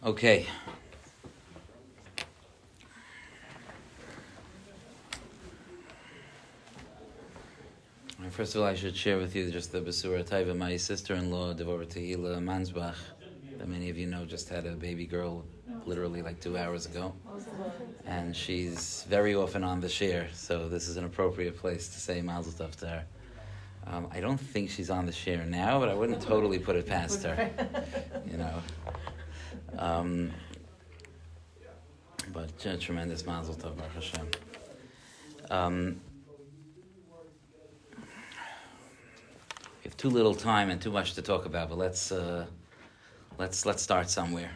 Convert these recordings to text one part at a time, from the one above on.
Okay. First of all, I should share with you just the Besura Taiva. My sister-in-law, Devorah Tehila Mansbach, that many of you know, just had a baby girl literally like 2 hours ago. And she's very often on the share, so this is an appropriate place to say Mazel Tov to her. I don't think she's on the share now, but I wouldn't totally put it past her, you know. But tremendous Mazel Tov, Baruch Hashem. We have too little time and too much to talk about, but let's start somewhere.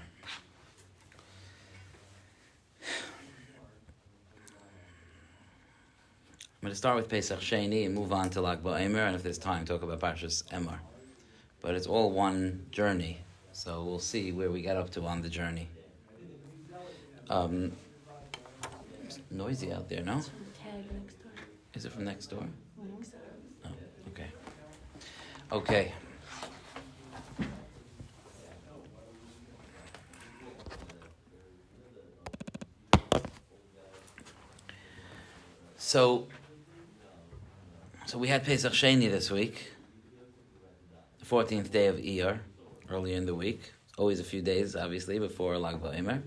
I'm going to start with Pesach Sheni and move on to Lag BaOmer, and if there's time, talk about Parshas Emor. But it's all one journey, so we'll see where we get up to on the journey. It's noisy out there, no? It's from Tag next door. Is it from next door? Mm-hmm. Oh, okay. Okay. So we had Pesach Sheni this week, the 14th day of Iyar, earlier in the week. Always a few days, obviously, before Lag BaOmer.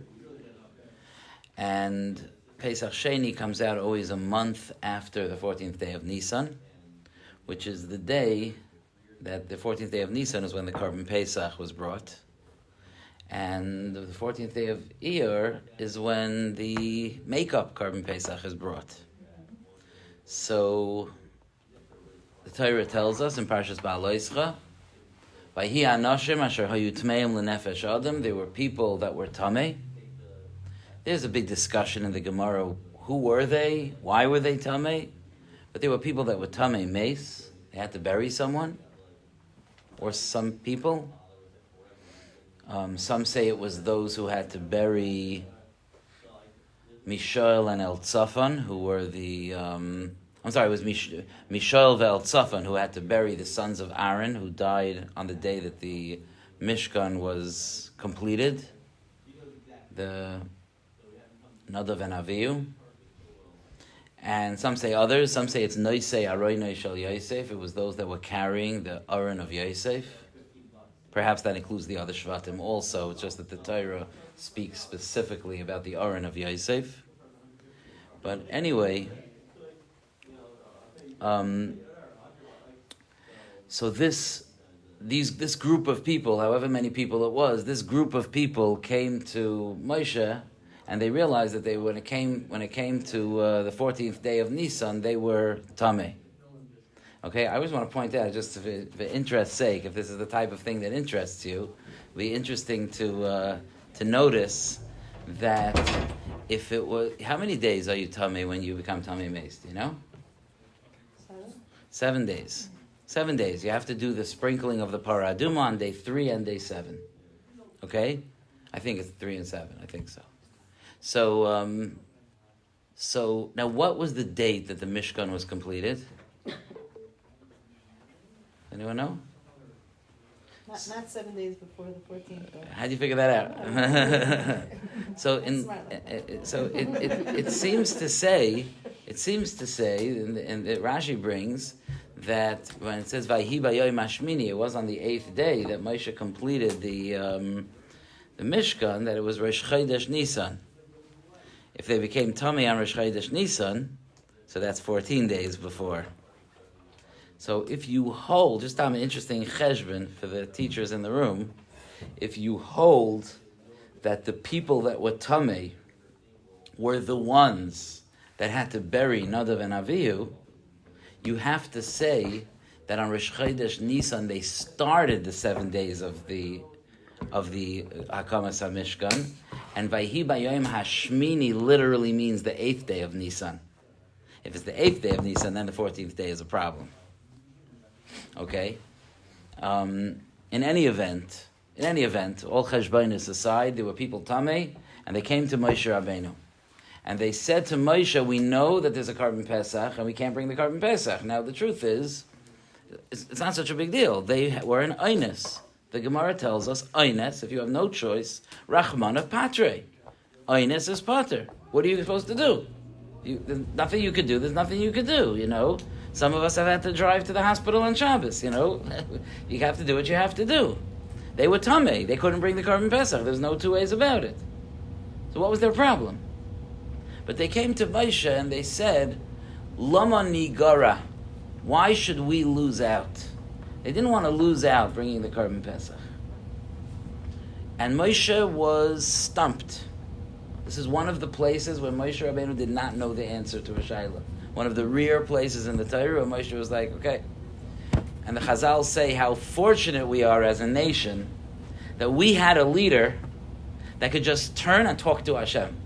And Pesach Sheni comes out always a month after the 14th day of Nisan, which is the day that the 14th day of Nisan is when the Korban Pesach was brought. And the 14th day of Iyar is when the makeup Korban Pesach is brought. So the Torah tells us in Parshas Ba'aloischa, "Vayhi anashim asher hayu tmeim lenefesh adam." There were people that were tamei. There's a big discussion in the Gemara. Who were they? Why were they tamei? But there were people that were tamei mace. They had to bury someone, or some people. Some say it was those who had to bury Mishael and Eltzafan, who were the... it was Mishael ve'Eltzafan who had to bury the sons of Aaron, who died on the day that the Mishkan was completed. The Nadav and Avihu. And some say others. Some say it's Noisei Aroinoi Shel Yosef. It was those that were carrying the Aron of Yosef. Perhaps that includes the other Shvatim also. It's just that the Torah speaks specifically about the Aron of Yosef. But anyway, so this group of people, however many people it was, this group of people came to Moshe, and they realized that when it came to the 14th day of Nisan, they were tamei. Okay, I always want to point out, just for interest's sake, if this is the type of thing that interests you, it'd be interesting to notice that if it was, how many days are you tamei when you become tamei mace? Do you know? 7 days. 7 days. You have to do the sprinkling of the Parah Aduma on day 3 and day 7. Okay? I think it's 3 and 7. I think so. So now what was the date that the Mishkan was completed? Anyone know? Not 7 days before the 14th. How do you figure that out? It seems to say, and Rashi brings that when it says Vayhi Bayoyim Hashmini, it was on the 8th day that Moshe completed the Mishkan, that it was Rosh Chodesh Nisan. If they became tamei on Rosh Chodesh Nisan, so that's 14 days before. So if you hold, just an interesting cheshbon for the teachers in the room, if you hold that the people that were tamei were the ones that had to bury Nadav and Avihu, you have to say that on Rosh Chodesh Nisan they started the 7 days of the Hakamas HaMishkan, and Vayhi Bayoyim Hashmini literally means the 8th day of Nisan. If it's the 8th day of Nisan, then the 14th day is a problem. Okay? In any event, all cheshbonis aside, there were people tamei, and they came to Moshe Rabbeinu. And they said to Moshe, we know that there's a Korban Pesach, and we can't bring the Korban Pesach. Now, the truth is, it's not such a big deal. They were in Einus. The Gemara tells us, Eines, if you have no choice, Rachmana Patre. Eines is Pater. What are you supposed to do? There's nothing you could do. There's nothing you could do, you know. Some of us have had to drive to the hospital on Shabbos, you know. You have to do what you have to do. They were tamei. They couldn't bring the Korban Pesach. There's no two ways about it. So what was their problem? But they came to Moshe and they said, Lama nigara. Why should we lose out? They didn't want to lose out bringing the Korban Pesach. And Moshe was stumped. This is one of the places where Moshe Rabbeinu did not know the answer to a shayla. One of the rare places in the Torah where Moshe was like, okay. And the Chazal say how fortunate we are as a nation that we had a leader that could just turn and talk to Hashem.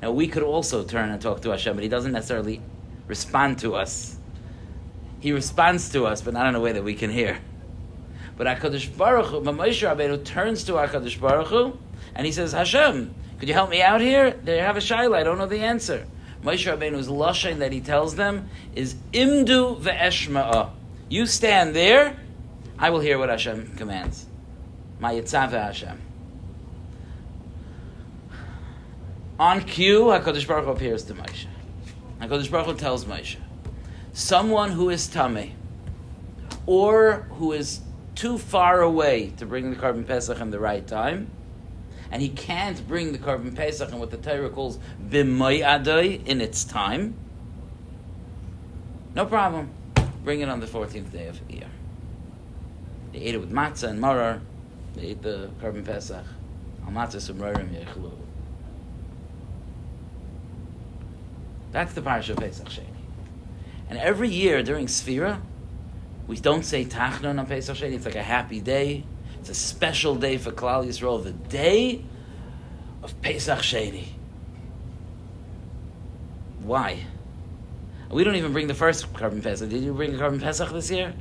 Now we could also turn and talk to Hashem, but he doesn't necessarily respond to us. He responds to us, but not in a way that we can hear. But HaKadosh Baruch Hu, Moshe Rabbeinu turns to HaKadosh Baruch Hu, and he says, Hashem, could you help me out here? They have a shayla, I don't know the answer. Moshe Rabbeinu's lashon that he tells them is Imdu ve'eshma'a. You stand there, I will hear what Hashem commands. Ma yitzaveh Hashem. On cue, HaKadosh Baruch Hu appears to Moshe. HaKadosh Baruch Hu tells Moshe, someone who is tamei, or who is too far away to bring the Korban Pesach in the right time, and he can't bring the Korban Pesach in what the Torah calls b'moyadai, in its time, no problem. Bring it on the 14th day of Iyar. They ate it with matzah and marar. They ate the Korban Pesach. Al matzah sumrarim yechlu. That's the parasha of Pesach Sheni. And every year during Sfira, we don't say Tachnon on Pesach Sheni. It's like a happy day. It's a special day for Klal Yisrael, the day of Pesach Sheni. Why? We don't even bring the first Korban Pesach. Did you bring a Korban Pesach this year?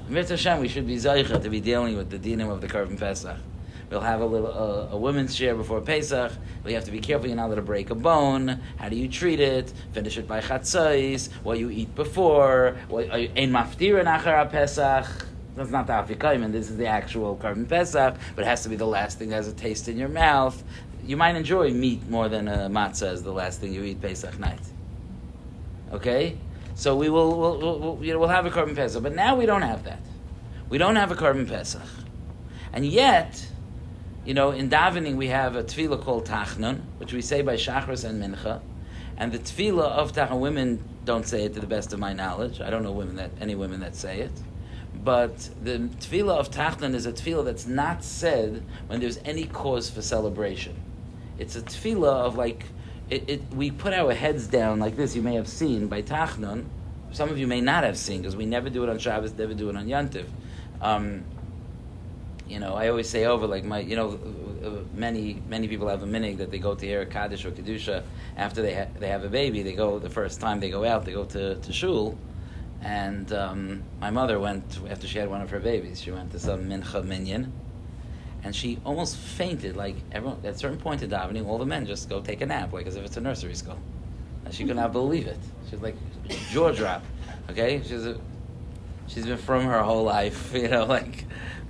Mit Hashem, we should be Zaycha to be dealing with the dinim of the Korban Pesach. We'll have a women's share before Pesach. We have to be careful. You're not allowed to break a bone. How do you treat it? Finish it by chatzais. What you eat before. Ein maftirin achar Pesach. That's not the Afikoyim, this is the actual Korban Pesach, but it has to be the last thing that has a taste in your mouth. You might enjoy meat more than matzah as the last thing you eat Pesach night. Okay? So we'll have a Korban Pesach, but now we don't have that. We don't have a Korban Pesach. And yet, in davening we have a tefillah called Tachnon, which we say by Shachris and Mincha, and the tefillah of Tachnon, women don't say it to the best of my knowledge. I don't know any women that say it. But the tefillah of Tachnon is a tefillah that's not said when there's any cause for celebration. It's a tefillah of we put our heads down like this. You may have seen by Tachnon. Some of you may not have seen because we never do it on Shabbos, never do it on Yantiv. I always say over many people have a minig that they go to hear a Kaddish or Kedusha after they have a baby. They go the first time they go out, they go to shul. And my mother went, after she had one of her babies, she went to some mincha minyan, and she almost fainted. Like everyone, at a certain point in davening, all the men just go take a nap, like as if it's a nursery school. And she could not believe it. She was like, jaw drop. Okay, she's been from her whole life,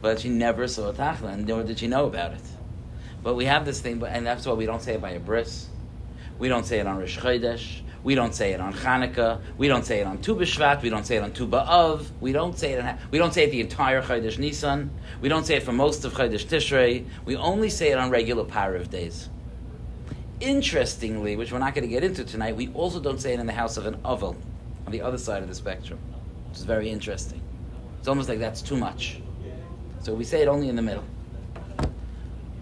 but she never saw a tachla, nor did she know about it. But we have this thing, and that's why we don't say it by a bris. We don't say it on Rosh Chodesh. We don't say it on Chanukah. We don't say it on Tu B'Shvat. We don't say it on Tu B'Av. We don't say it the entire Chodesh Nisan. We don't say it for most of Chodesh Tishrei. We only say it on regular Parav days. Interestingly, which we're not going to get into tonight, we also don't say it in the house of an Oval, on the other side of the spectrum, which is very interesting. It's almost like that's too much. So we say it only in the middle.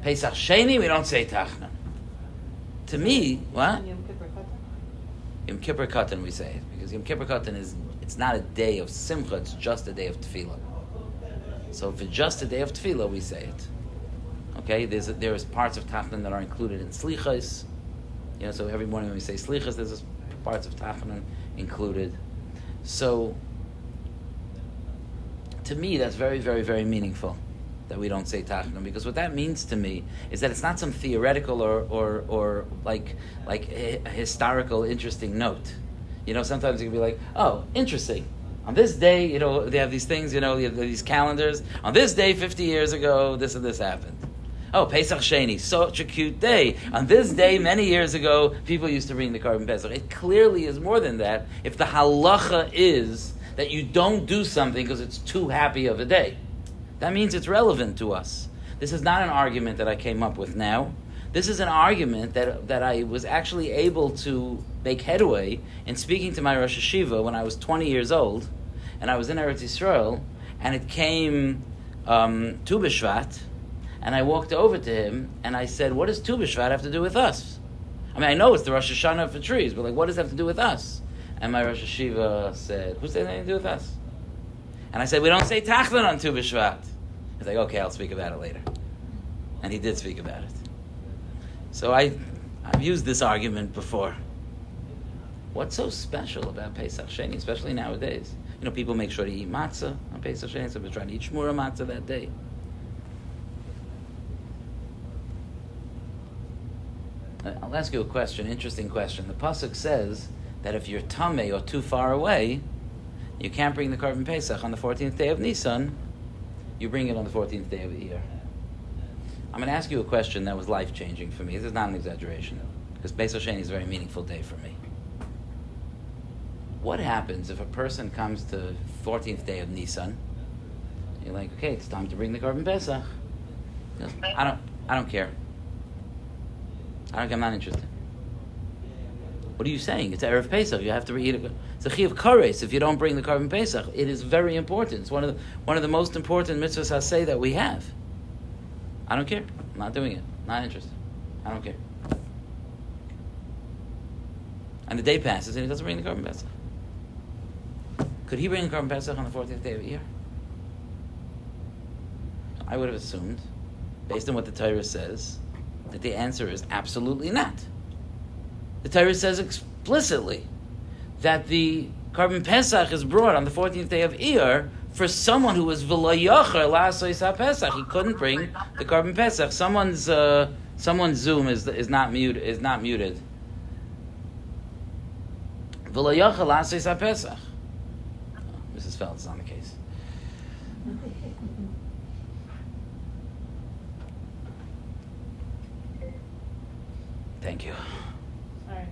Pesach Sheni, we don't say Tachnon. To me, what? Yom Kippur Katan we say it, because Yom Kippur Katan it's not a day of Simcha, it's just a day of Tefillah. So if it's just a day of Tefillah, we say it. Okay, there is parts of Tachnon that are included in Slichas. So every morning when we say Slichas, there's parts of Tachnon included. So to me, that's very, very, very meaningful that we don't say Tachnon, because what that means to me is that it's not some theoretical or like a historical interesting note. Sometimes you can be like, oh, interesting. On this day, they have these things, they have these calendars. On this day, 50 years ago, this and this happened. Oh, Pesach Sheni, such a cute day. On this day, many years ago, people used to bring the Korban Pesach. It clearly is more than that. If the halacha is that you don't do something because it's too happy of a day, that means it's relevant to us. This is not an argument that I came up with now. This is an argument that I was actually able to make headway in speaking to my Rosh Hashiva when I was 20 years old, and I was in Eretz Yisrael, and it came Tu B'Shvat, and I walked over to him, and I said, what does Tu B'Shvat have to do with us? I mean, I know it's the Rosh Hashanah for trees, but what does it have to do with us? And my Rosh Hashiva said, who said anything to do with us? And I said, we don't say Tachlin on Tu B'Shvat. He's like, okay, I'll speak about it later. And he did speak about it. So I've used this argument before. What's so special about Pesach Sheni, especially nowadays? People make sure to eat matzah on Pesach Sheni, so we're trying to eat shmura matzah that day. I'll ask you a question, interesting question. The pasuk says that if you're tamei or too far away, you can't bring the Korban Pesach on the 14th day of Nisan. You bring it on the 14th day of Iyar. I'm going to ask you a question that was life-changing for me. This is not an exaggeration, because Pesach Sheni is a very meaningful day for me. What happens if a person comes to 14th day of Nisan? You're like, okay, it's time to bring the Korban Pesach. He goes, I don't care. I'm not interested. What are you saying? It's Erev Pesach. You have to eat it. It's a chi of kares if you don't bring the Korban Pesach. It is very important. It's one of the most important mitzvahs haseh that we have. I don't care. I'm not doing it. Not interested. I don't care. And the day passes and he doesn't bring the Korban Pesach. Could he bring the Korban Pesach on the 14th day of the year? I would have assumed, based on what the Torah says, that the answer is absolutely not. The Torah says explicitly that the Korban Pesach is brought on the 14th day of Iyar for someone who was v'lo yocher la'asos ha'Pesach. He couldn't bring the Korban Pesach. Someone's Zoom is not muted. V'lo yocher la'asos ha'Pesach. Mrs. Feld is on the case. Thank you. Sorry.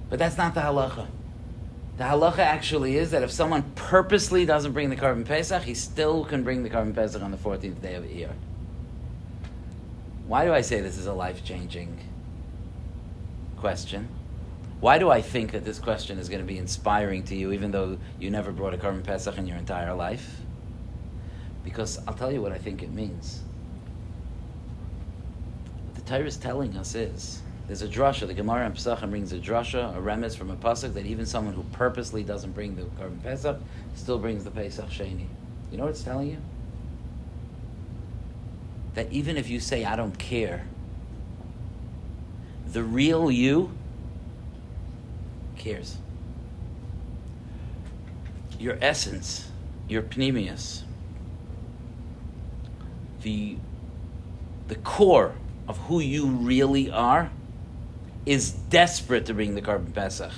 But that's not the halacha. The halacha actually is that if someone purposely doesn't bring the Korban Pesach, he still can bring the Korban Pesach on the 14th day of Iyar. Why do I say this is a life-changing question? Why do I think that this question is going to be inspiring to you, even though you never brought a Korban Pesach in your entire life? Because I'll tell you what I think it means. What the Torah is telling us is, there's a drasha, the Gemara in Pesachim brings a drasha, a remez from a pasuk, that even someone who purposely doesn't bring the Korban Pesach still brings the Pesach Sheni. You know what it's telling you? That even if you say, I don't care, the real you cares. Your essence, your pneumius, the core of who you really are is desperate to bring the Korban Pesach.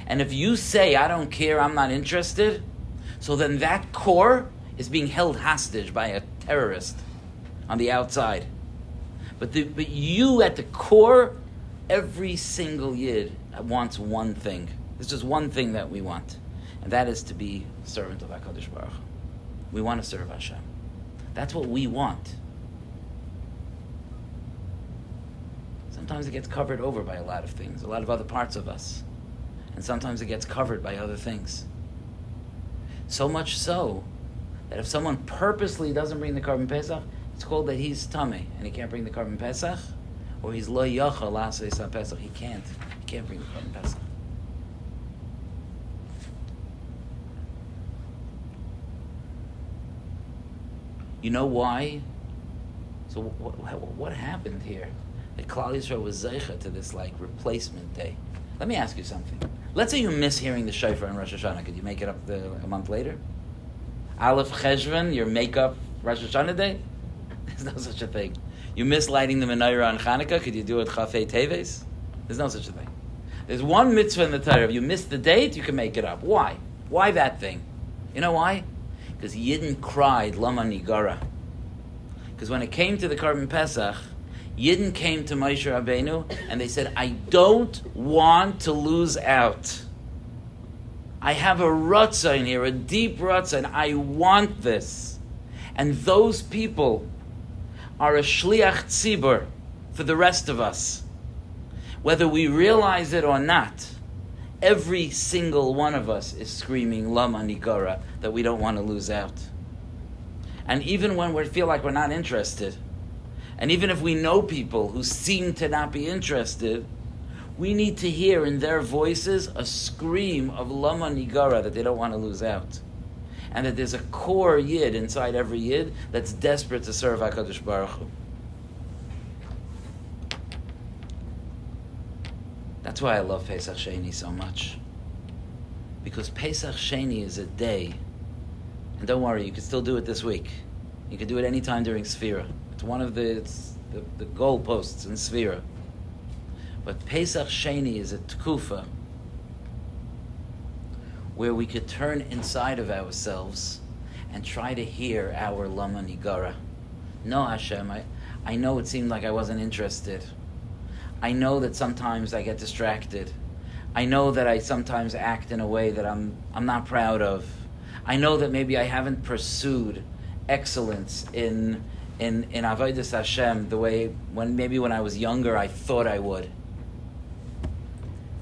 And if you say, I don't care, I'm not interested, so then that core is being held hostage by a terrorist on the outside. But you at the core, every single Yid wants one thing. There's just one thing that we want, and that is to be a servant of HaKadosh Baruch Hu. We want to serve Hashem. That's what we want. Sometimes it gets covered over by a lot of things, a lot of other parts of us. And sometimes it gets covered by other things. So much so that if someone purposely doesn't bring the Korban Pesach, it's called that he's tamei and he can't bring the Korban Pesach, or he's lo yachal la'asos ha'Pesach. He can't bring the Korban Pesach. You know why? So what happened here? That Klal Yisrael was zeicha to this replacement day. Let me ask you something. Let's say you miss hearing the shofar in Rosh Hashanah. Could you make it up a month later? Aleph Cheshvan, your makeup Rosh Hashanah day? There's no such a thing. You miss lighting the menorah on Hanukkah. Could you do it Chafei Teves? There's no such a thing. There's one mitzvah in the Torah. If you miss the date, you can make it up. Why? Why that thing? You know why? Because Yidden cried, Lama Nigara. Because when it came to the Korban Pesach, Yidden came to Moshe Rabbeinu and they said, I don't want to lose out. I have a rutzah in here, a deep rutzah, and I want this. And those people are a shliach tzibur for the rest of us. Whether we realize it or not, every single one of us is screaming Lama Nigara, that we don't want to lose out. And even when we feel like we're not interested, and even if we know people who seem to not be interested, we need to hear in their voices a scream of Lama Nigara, that they don't want to lose out. And that there's a core Yid inside every Yid that's desperate to serve HaKadosh Baruch Hu. That's why I love Pesach Sheni so much. Because Pesach Sheni is a day, and don't worry, you can still do it this week. You can do it anytime during Sfira. It's one of the goalposts in Sfira. But Pesach Sheni is a tkufa where we could turn inside of ourselves and try to hear our Lama Nigara. No, Hashem, I know it seemed like I wasn't interested. I know that sometimes I get distracted. I know that I sometimes act in a way that I'm not proud of. I know that maybe I haven't pursued excellence in Avodas Hashem the way when I was younger I thought I would.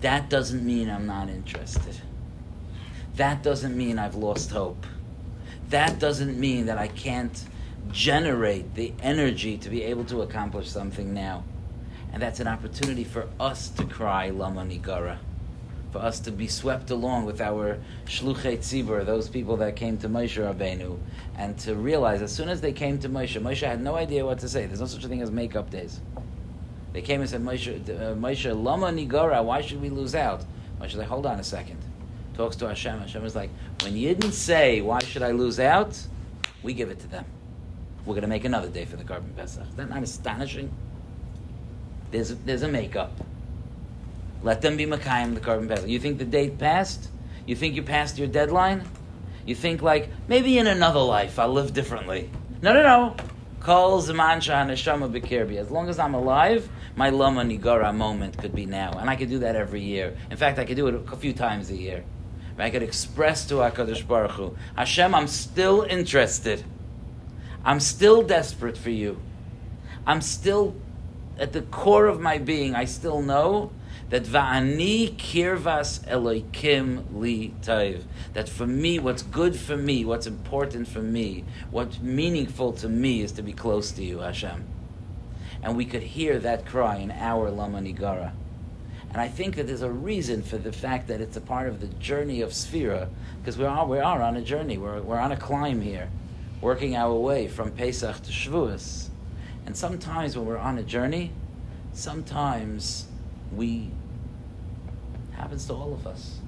That doesn't mean I'm not interested. That doesn't mean I've lost hope. That doesn't mean that I can't generate the energy to be able to accomplish something now. And that's an opportunity for us to cry Lama Nigara, for us to be swept along with our Shluchei Tzibur, those people that came to Moshe Rabbeinu, and to realize as soon as they came to Moshe had no idea what to say. There's no such a thing as make-up days. They came and said, Moshe, Lama Nigara, why should we lose out? Moshe like, hold on a second. Talks to Hashem. Hashem is like, when you didn't say, why should I lose out? We give it to them. We're going to make another day for the Korban Pesach. Is that not astonishing? There's a makeup. Let them be Makayim the Korban Pesach. You think the date passed? You think you passed your deadline? You think like, maybe in another life I'll live differently. No. Kol Zman Sha'aneshama B'Kirbi. As long as I'm alive, my Lama Nigara moment could be now. And I could do that every year. In fact, I could do it a few times a year. I could express to HaKadosh Baruch Hu, Hashem, I'm still interested. I'm still desperate for you. I'm still, at the core of my being, I still know that Va'ani kirvas Elokim li taiv. That for me, what's good for me, what's important for me, what's meaningful to me is to be close to you, Hashem. And we could hear that cry in our Lama Nigara. And I think that there's a reason for the fact that it's a part of the journey of Sfira, because we are on a journey. We're on a climb here, working our way from Pesach to Shavuos. And sometimes when we're on a journey, sometimes happens to all of us.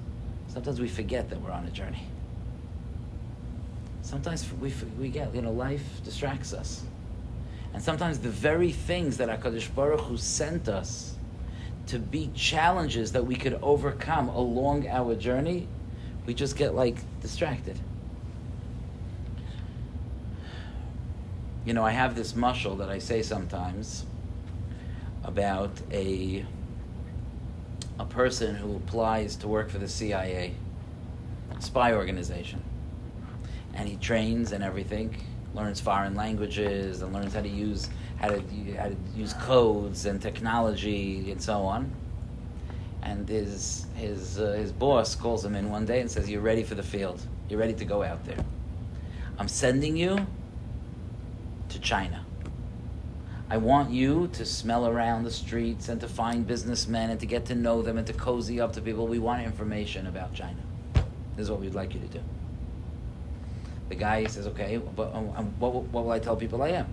Sometimes we forget that we're on a journey. Sometimes we get, life distracts us. And sometimes the very things that HaKadosh Baruch Hu sent us to be challenges that we could overcome along our journey, we just get distracted. I have this mashal that I say sometimes about a person who applies to work for the CIA, spy organization. And he trains and everything, learns foreign languages and learns how to use codes and technology and so on. And his boss calls him in one day and says, "You're ready for the field. You're ready to go out there. I'm sending you to China. I want you to smell around the streets and to find businessmen and to get to know them and to cozy up to people. We want information about China. This is what we'd like you to do." The guy says, "Okay, but what will I tell people I am?"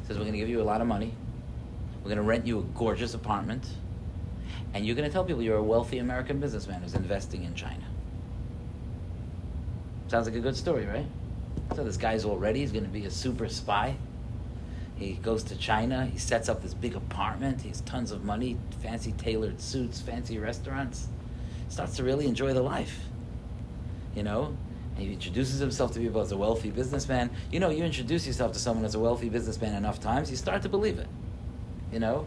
He says, "We're going to give you a lot of money. We're going to rent you a gorgeous apartment. And you're going to tell people you're a wealthy American businessman who's investing in China." Sounds like a good story, right? So this guy's all ready. He's going to be a super spy. He goes to China. He sets up this big apartment. He has tons of money, fancy tailored suits, fancy restaurants. Starts to really enjoy the life, you know. And he introduces himself to people as a wealthy businessman. You know, you introduce yourself to someone as a wealthy businessman enough times, you start to believe it, you know.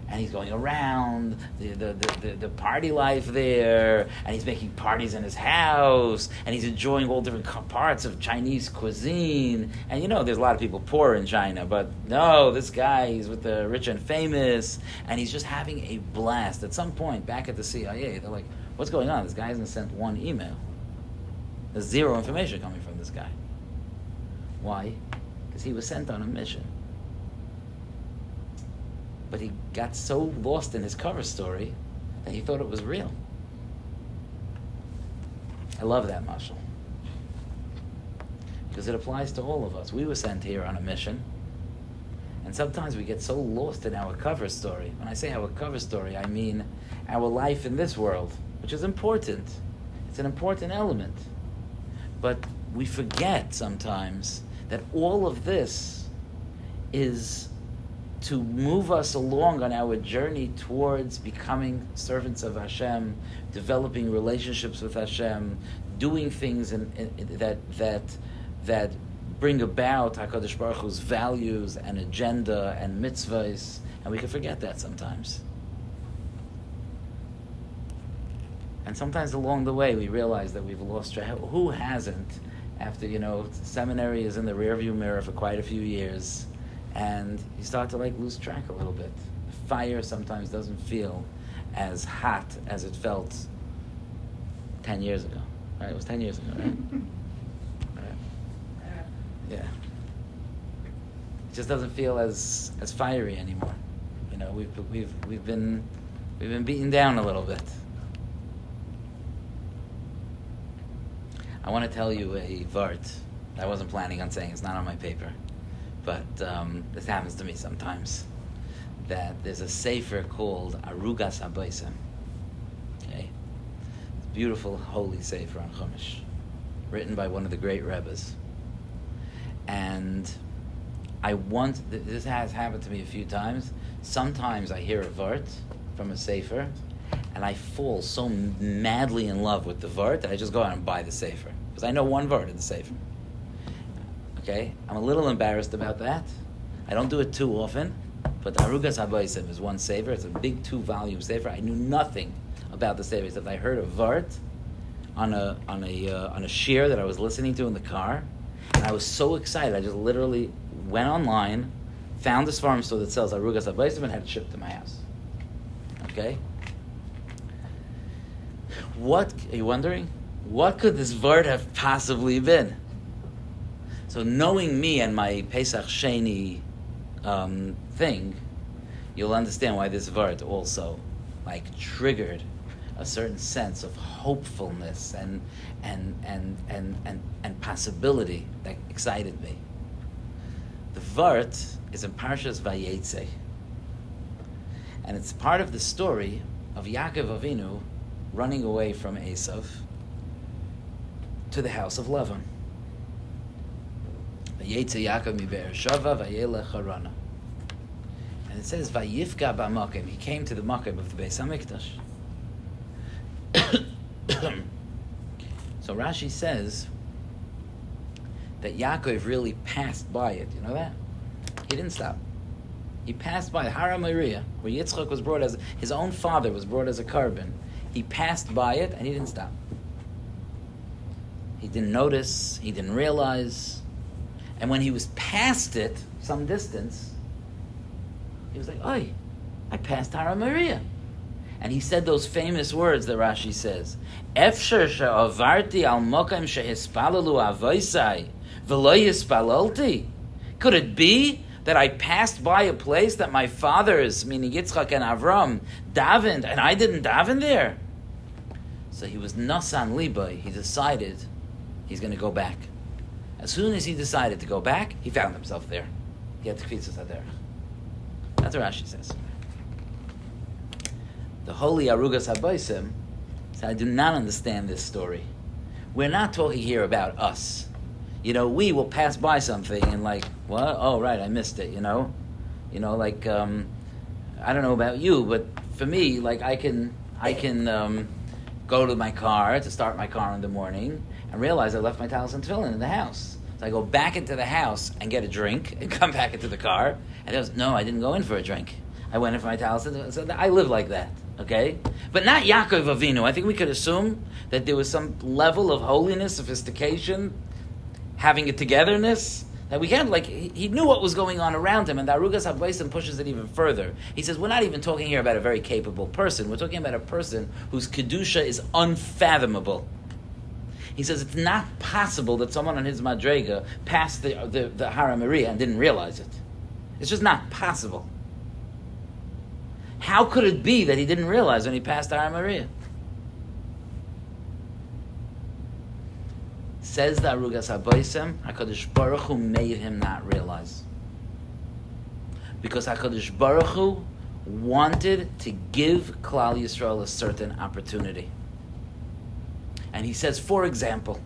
And he's going around the party life there, and he's making parties in his house, and he's enjoying all different parts of Chinese cuisine. And you know, there's a lot of people poor in China, but no, this guy, he's with the rich and famous, and he's just having a blast. At some point, back at the CIA, they're like, what's going on? This guy hasn't sent one email. There's zero information coming from this guy. Why? Because he was sent on a mission. But he got so lost in his cover story that he thought it was real. I love that mashal. Because it applies to all of us. We were sent here on a mission. And sometimes we get so lost in our cover story. When I say our cover story, I mean our life in this world, which is important. It's an important element. But we forget sometimes that all of this is to move us along on our journey towards becoming servants of Hashem, developing relationships with Hashem, doing things that bring about HaKadosh Baruch Hu's values and agenda and mitzvahs, and we can forget that sometimes. And sometimes along the way we realize that we've lost track. Who hasn't? After, seminary is in the rearview mirror for quite a few years, and you start to lose track a little bit. The fire sometimes doesn't feel as hot as it felt 10 years ago. Right? It was 10 years ago, right? Right. Yeah. It just doesn't feel as fiery anymore. We've been beaten down a little bit. I want to tell you a vart. I wasn't planning on saying, it's not on my paper. But this happens to me sometimes, that there's a sefer called Arugas Habaysim. Okay? It's a beautiful, holy sefer on Chumash, written by one of the great Rebbes. And this has happened to me a few times. Sometimes I hear a vart from a sefer, and I fall so madly in love with the vart that I just go out and buy the sefer. Because I know one vart in the sefer. Okay, I'm a little embarrassed about that. I don't do it too often, but Arugas Habaysim is one sefer. It's a big 2-volume sefer. I knew nothing about the sefer except I heard a vart on a shir that I was listening to in the car, and I was so excited. I just literally went online, found this farm store that sells Arugas Habaysim, and had it shipped to my house. Okay. What are you wondering? What could this vart have possibly been? So knowing me and my Pesach Sheni thing, you'll understand why this vart also triggered a certain sense of hopefulness and possibility that excited me. The vart is in Parshas Vayetze, and it's part of the story of Yaakov Avinu running away from Esav to the house of Lavan. Vayetze Yaakov mi Be'ersheva vayelech harana. And it says Vayifka b'makom. He came to the makom of the Beis Hamikdash. So Rashi says that Yaakov really passed by it. You know that? He didn't stop. He passed by Hara Moriah, where Yitzchak was brought as his own father was brought as a carbon. He passed by it and he didn't stop. He didn't notice. He didn't realize. And when he was past it, some distance, he was like, "Oy, I passed Hara Moriah." And he said those famous words that Rashi says, "Efsher she'avarti al mokem shehispalalu avoisai v'lo hispalalti." Could it be that I passed by a place that my fathers, meaning Yitzchak and Avram, davened, and I didn't daven there? So he was nasan libay. He decided he's going to go back. As soon as he decided to go back, he found himself there. He had to kfitzas haderech. That's what Rashi says. The holy Arugas Habaysim said, I do not understand this story. We're not talking here about us. we will pass by something and like, what? Oh, right, I missed it, like, I don't know about you, but for me, like, I can go to my car, to start my car in the morning, and realize I left my talis and tefillin in the house. So I go back into the house and get a drink, and come back into the car, and no, I didn't go in for a drink. I went in for my talis and tefillin. So I live like that, okay? But not Yaakov Avinu. I think we could assume that there was some level of holiness, sophistication, having a togetherness, that we can't, like, he knew what was going on around him, and the Arugas HaBaisim pushes it even further. He says, we're not even talking here about a very capable person. We're talking about a person whose Kedusha is unfathomable. He says it's not possible that someone on his Madrega passed the Hara Maria and didn't realize it. It's just not possible. How could it be that he didn't realize when he passed the Hara Maria? Says the Arugas HaBaisim, HaKadosh Baruch Hu made him not realize. Because HaKadosh Baruch Hu wanted to give Klal Yisrael a certain opportunity. And he says, for example,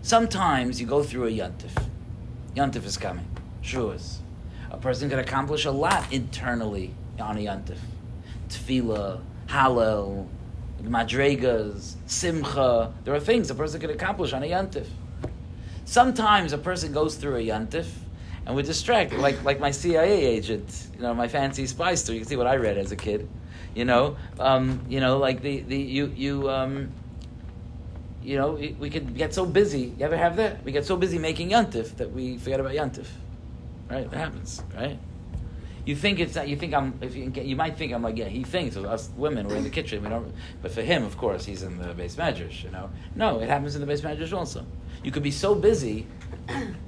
sometimes you go through a Yontif. Yontif is coming. Shuas. A person can accomplish a lot internally on a Yontif. Tefillah, Hallel, Madregas, Simcha. There are things a person can accomplish on a Yontif. Sometimes a person goes through a Yontif and we're distracted, like my CIA agent, my fancy spy story. You can see what I read as a kid, like we could get so busy. You ever have that? We get so busy making Yontif that we forget about Yontif. Right? That happens, right? You think it's not. You might think I'm like, yeah. He thinks of us women. We're in the kitchen. We don't. But for him, of course, he's in the base medrash. No, it happens in the base medrash also. You could be so busy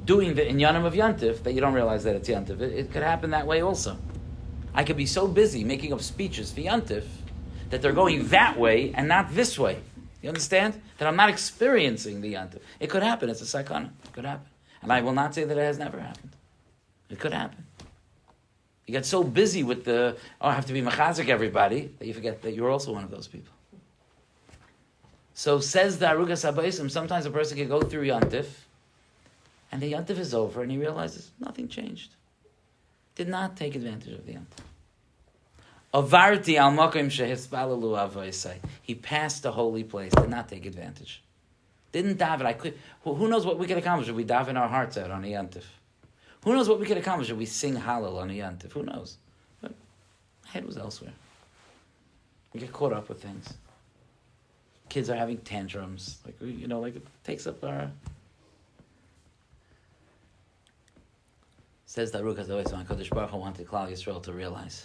doing the inyanim of Yontif that you don't realize that it's Yontif. It could happen that way also. I could be so busy making up speeches for Yontif that they're going that way and not this way. You understand? That I'm not experiencing the Yontif. It could happen. It's a psychona. It could happen. And I will not say that it has never happened. It could happen. You get so busy with I have to be mechazik everybody, that you forget that you're also one of those people. So says the Arugas HaBaisim, sometimes a person can go through Yontif, and the Yontif is over, and he realizes nothing changed. Did not take advantage of the Yontif. Avarti al makom shehispalalu avoisai. He passed the holy place, did not take advantage. Didn't daven. Who knows what we could accomplish if we daven our hearts out on a Yontif? Who knows what we could accomplish if we sing Hallel on a Yontif? Who knows? But my head was elsewhere. We get caught up with things. Kids are having tantrums. Like it takes up our... Says the Arugas HaBaisim, HaKadosh Baruch Hu wanted Klal Yisrael to realize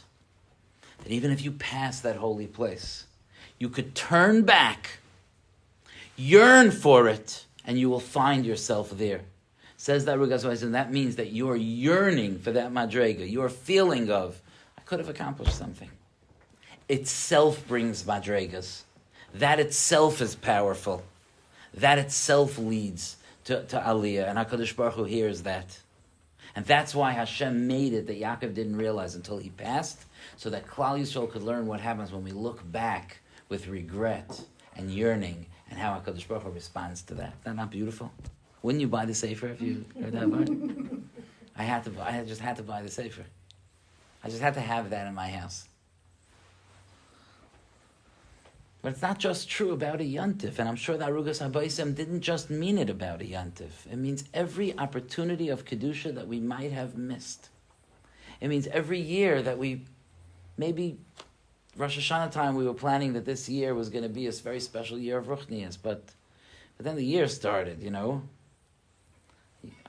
that even if you pass that holy place, you could turn back, yearn for it, and you will find yourself there. Says that Arugas HaBaisim, that means that you are yearning for that madrega. You are feeling of, I could have accomplished something. Itself brings madregas. That itself is powerful. That itself leads to aliyah. And HaKadosh Baruch Hu hears that. And that's why Hashem made it that Yaakov didn't realize until he passed, so that Klal Yisrael could learn what happens when we look back with regret and yearning, and how HaKadosh Baruch Hu responds to that. Isn't that not beautiful? Wouldn't you buy the Sefer if you heard that part? I just had to buy the Sefer. I just had to have that in my house. But it's not just true about a Yontif, and I'm sure that Arugas HaBaisim didn't just mean it about a Yontif. It means every opportunity of Kedusha that we might have missed. It means every year that maybe Rosh Hashanah time we were planning that this year was going to be a very special year of Ruchnias, but then the year started, I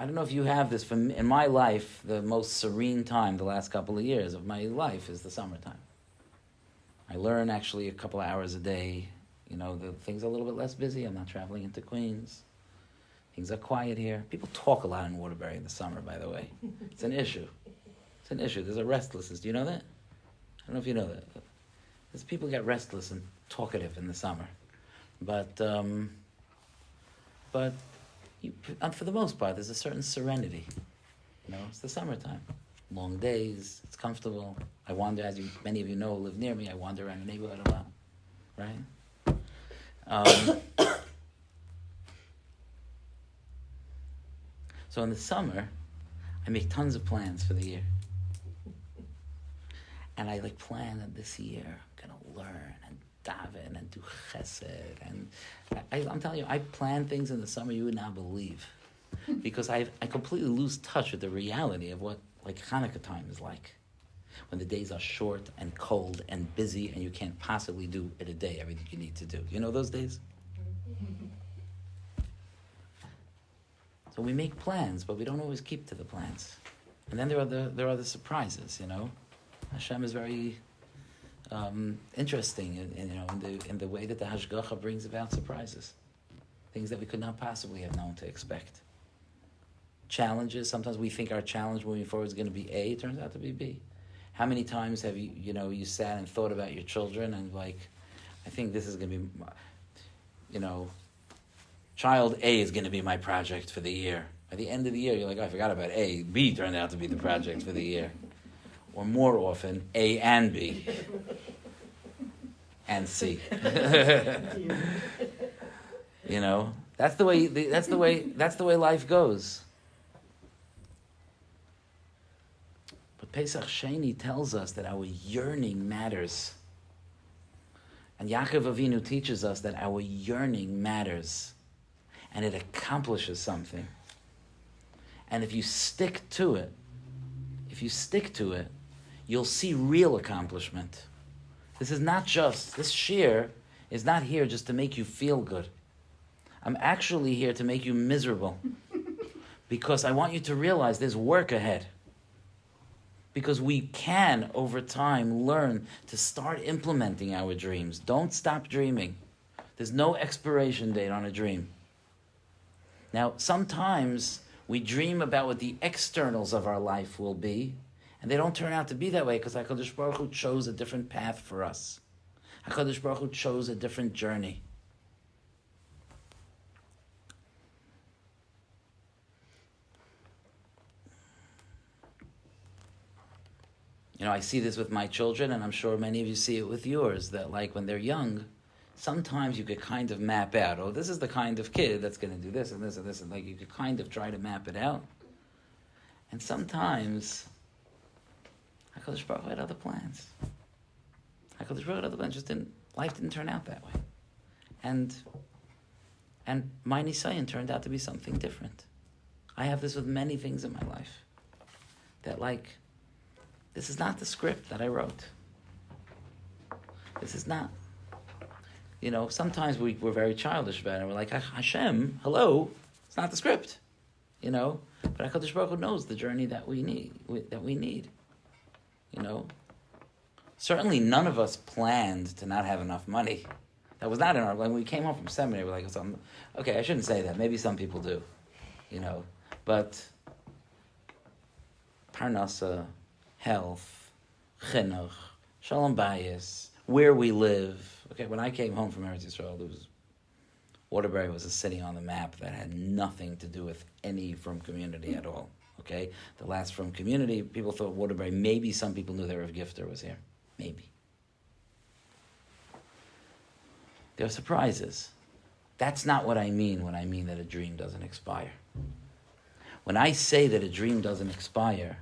don't know if you have this. In my life, the most serene time the last couple of years of my life is the summertime. I learn actually a couple of hours a day. The things are a little bit less busy. I'm not traveling into Queens. Things are quiet here. People talk a lot in Waterbury in the summer, by the way. It's an issue. There's a restlessness. Do you know that? I don't know if you know that. There's people get restless and talkative in the summer. But for the most part, there's a certain serenity. It's the summertime. Long days, it's comfortable. I wander, as many of you know, who live near me, I wander around the neighborhood a lot, right? So in the summer, I make tons of plans for the year. And I plan that this year I'm going to learn and daven and do chesed. And I'm telling you, I plan things in the summer you would not believe. Because I completely lose touch with the reality of what Hanukkah time is like. When the days are short and cold and busy and you can't possibly do in a day everything you need to do. You know those days? So we make plans, but we don't always keep to the plans. And then there are the surprises, you know. Hashem is very interesting in the way that the Hashgacha brings about surprises. Things that we could not possibly have known to expect. Challenges, sometimes we think our challenge moving forward is going to be A, it turns out to be B. How many times have you sat and thought about your children and I think this is going to be, child A is going to be my project for the year. By the end of the year, you're like, oh, I forgot about A. B turned out to be the project for the year. Or more often, A and B. And C. That's the way life goes. But Pesach Sheni tells us that our yearning matters. And Yaakov Avinu teaches us that our yearning matters. And it accomplishes something. And if you stick to it, you'll see real accomplishment. This shiur is not here just to make you feel good. I'm actually here to make you miserable. Because I want you to realize there's work ahead. Because we can, over time, learn to start implementing our dreams. Don't stop dreaming. There's no expiration date on a dream. Now, sometimes we dream about what the externals of our life will be, and they don't turn out to be that way because HaKadosh Baruch Hu chose a different path for us. HaKadosh Baruch Hu chose a different journey. I see this with my children, and I'm sure many of you see it with yours, that when they're young, sometimes you could kind of map out, oh, this is the kind of kid that's going to do this and this and this, and you could kind of try to map it out. And sometimes HaKadosh Baruch Hu had other plans. HaKadosh Baruch Hu had other plans, life didn't turn out that way. And my nisayon turned out to be something different. I have this with many things in my life. That this is not the script that I wrote. This is not. Sometimes we're very childish about it. We're like, Hashem, hello, it's not the script. But HaKadosh Baruch Hu knows the journey that we need. Certainly none of us planned to not have enough money. That was not in our, when we came home from seminary, we're like, okay, I shouldn't say that. Maybe some people do, but parnasa, health, chinuch, shalom bayis, where we live. Okay, when I came home from Eretz Yisrael, Waterbury was a city on the map that had nothing to do with any Frum community at all. Okay, the last Frum community, people thought Waterbury, maybe some people knew that Rav Gifter was here. Maybe. There are surprises. That's not what I mean when I mean that a dream doesn't expire. When I say that a dream doesn't expire,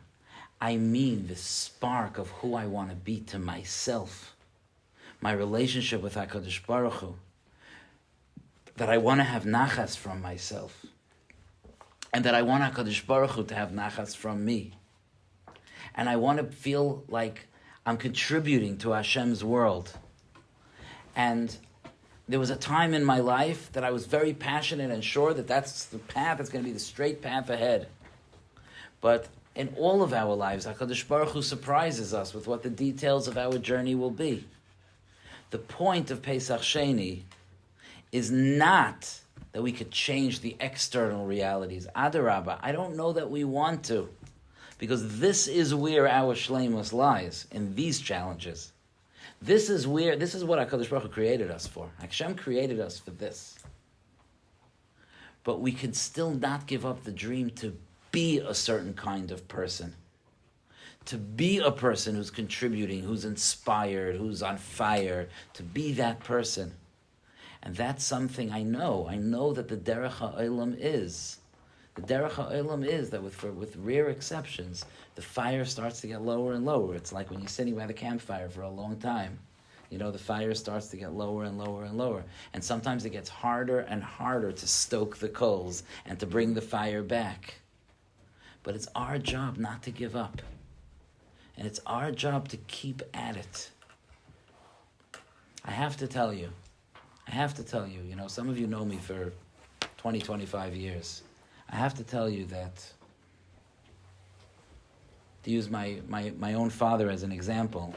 I mean the spark of who I want to be to myself, my relationship with HaKadosh Baruch Hu, that I want to have nachas from myself, and that I want HaKadosh Baruch Hu to have nachas from me. And I want to feel like I'm contributing to Hashem's world. And there was a time in my life that I was very passionate and sure that that's the path, that's going to be the straight path ahead. But in all of our lives, HaKadosh Baruch Hu surprises us with what the details of our journey will be. The point of Pesach Sheni is not that we could change the external realities. Adarabah, I don't know that we want to, because this is where our shleimus lies, in these challenges. This is what HaKadosh Baruch Hu created us for. Hashem created us for this. But we can still not give up the dream to be a certain kind of person. To be a person who's contributing, who's inspired, who's on fire. To be that person. And that's something I know. I know that the Derech HaOlam is The derech ha'olam is that with rare exceptions, the fire starts to get lower and lower. It's like when you're sitting by the campfire for a long time. The fire starts to get lower and lower and lower. And sometimes it gets harder and harder to stoke the coals and to bring the fire back. But it's our job not to give up. And it's our job to keep at it. I have to tell you, some of you know me for 20, 25 years. I have to tell you that, to use my own father as an example,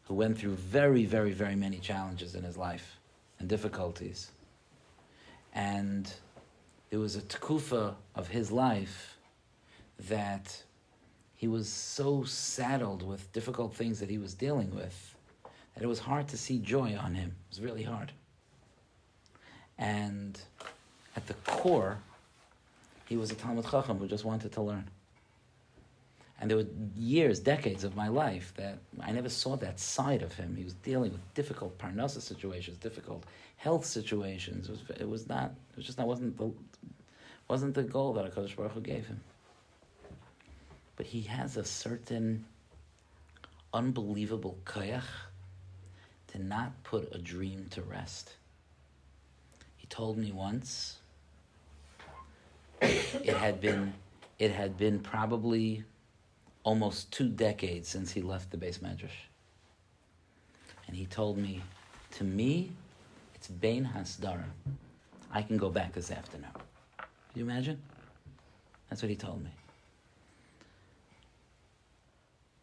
who went through very, very, very many challenges in his life and difficulties. And there was a tekufa of his life that he was so saddled with difficult things that he was dealing with that it was hard to see joy on him. It was really hard. And at the core, he was a Talmid Chacham who just wanted to learn. And there were years, decades of my life that I never saw that side of him. He was dealing with difficult parnasa situations, difficult health situations. Wasn't the goal that HaKadosh Baruch Hu gave him. But he has a certain unbelievable koyach to not put a dream to rest. He told me once, it had been probably almost 2 decades since he left the Beis Medrash. And he told me, to me, it's Bein Hasdara. I can go back this afternoon. Can you imagine? That's what he told me.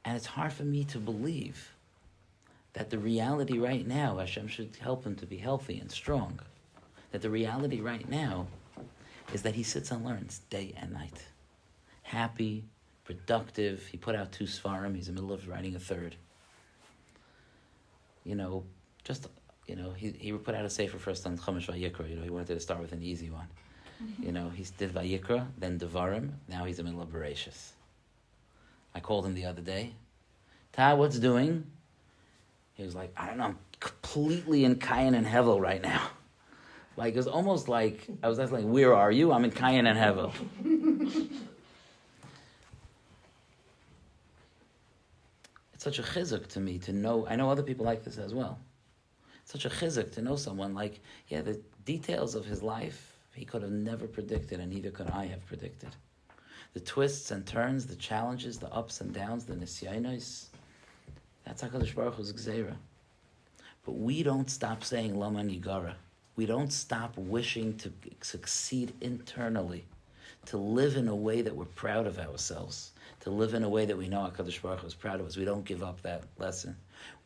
And it's hard for me to believe that the reality right now, Hashem should help him to be healthy and strong, that the reality right now is that he sits and learns day and night. Happy, productive. He put out 2 Sfarim. He's in the middle of writing a 3rd. He put out a sefer first on Chumash Vayikra. He wanted to start with an easy one. He did Vayikra, then Devarim. Now he's in the middle of Bereshis. I called him the other day. Ta, what's doing? He was like, I don't know, I'm completely in Kayin and Hevel right now. Like, it was almost like, I was asking, where are you? I'm in Kayin and Hevel. It's such a chizuk to me to know, I know other people like this as well. It's such a chizuk to know someone like, the details of his life, he could have never predicted, and neither could I have predicted. The twists and turns, the challenges, the ups and downs, the nisyanos, that's HaKadosh Baruch Hu's gzeira. But we don't stop saying Lama Nigara. We don't stop wishing to succeed internally, to live in a way that we're proud of ourselves, to live in a way that we know HaKadosh Baruch Hu is proud of us. We don't give up that lesson.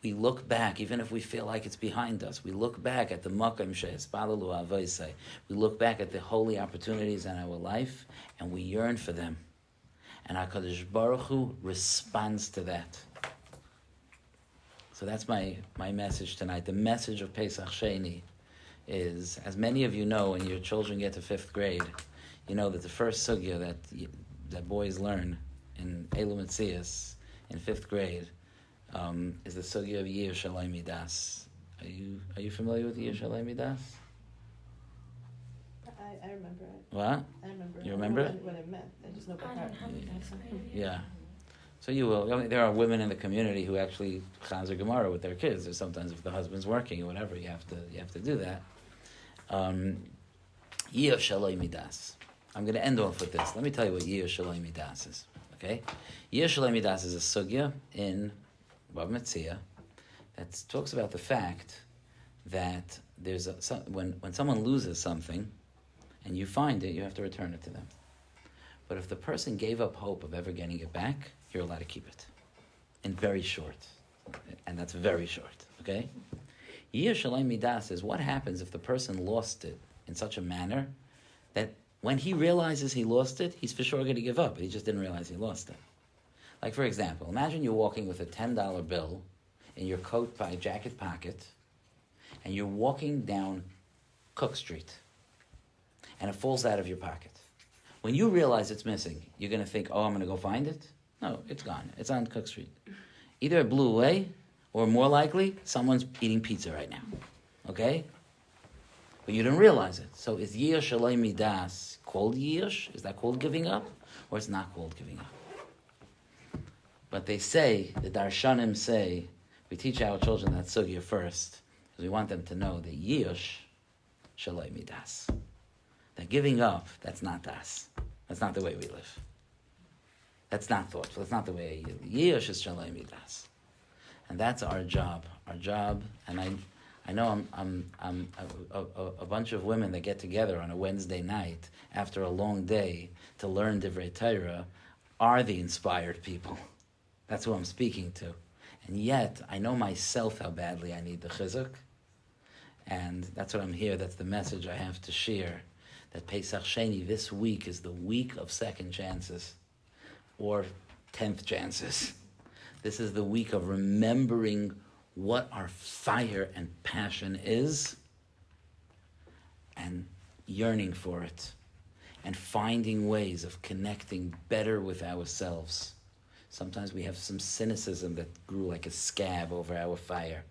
We look back, even if we feel like it's behind us. We look back at the Makom She'espalalu Avaisai. We look back at the holy opportunities in our life, and we yearn for them. And HaKadosh Baruch Hu responds to that. So that's my message tonight. The message of Pesach Sheni is, as many of you know, when your children get to 5th grade, you know that the first sugya that boys learn in Elu Metzias in 5th grade is the sugya of Yir Shalai Midas. Are you familiar with Yir Shalai Midas? I remember it. What? I remember. You remember it? What it meant. I just know by heart. Yeah. So you will. I mean, there are women in the community who actually Chazer Gemara with their kids. Or sometimes if the husband's working or whatever, you have to do that. Yir Shalai Midas. I'm going to end off with this. Let me tell you what Yir Shalai Midas is. Okay? Yir Shalai Midas is a sugya in Bava Metzia that talks about the fact that there's when someone loses something and you find it, you have to return it to them. But if the person gave up hope of ever getting it back, you're allowed to keep it. In very short. And that's very short. Okay? Yir Shalai Midas is what happens if the person lost it in such a manner that when he realizes he lost it, he's for sure going to give up, but he just didn't realize he lost it. Like, for example, imagine you're walking with a $10 bill in your coat jacket pocket, and you're walking down Cook Street, and it falls out of your pocket. When you realize it's missing, you're going to think, oh, I'm going to go find it? No, it's gone. It's on Cook Street. Either it blew away, or more likely, someone's eating pizza right now. Okay? but you didn't realize it. So is Yish Shaloi Midas called Yish? Is that called giving up? Or it's not called giving up? But they say, the Darshanim say, we teach our children that sugya first, because we want them to know that Yish Shaloi Midas. That giving up, that's not das. That's not the way we live. That's not thoughtful. That's not the way Yish is Shaloi Midas. And that's our job. Our job, and I know I'm a bunch of women that get together on a Wednesday night after a long day to learn Divrei Torah are the inspired people. That's who I'm speaking to. And yet, I know myself how badly I need the chizuk. And that's what I'm here. That's the message I have to share. That Pesach Sheni this week is the week of second chances or 10th chances. This is the week of remembering what our fire and passion is and yearning for it and finding ways of connecting better with ourselves. Sometimes we have some cynicism that grew like a scab over our fire.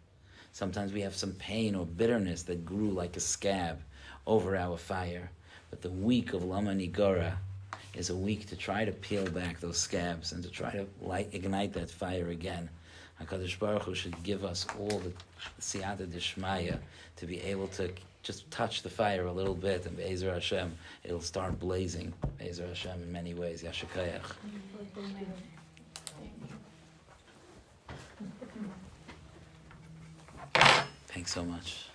Sometimes we have some pain or bitterness that grew like a scab over our fire. But the week of Lama Nigara is a week to try to peel back those scabs and to try to ignite that fire again. HaKadosh Baruch Hu should give us all the siyata d'shmaya to be able to just touch the fire a little bit, and Be'ezer Hashem, it'll start blazing. Be'ezer Hashem in many ways. Yashikayach. Thanks so much.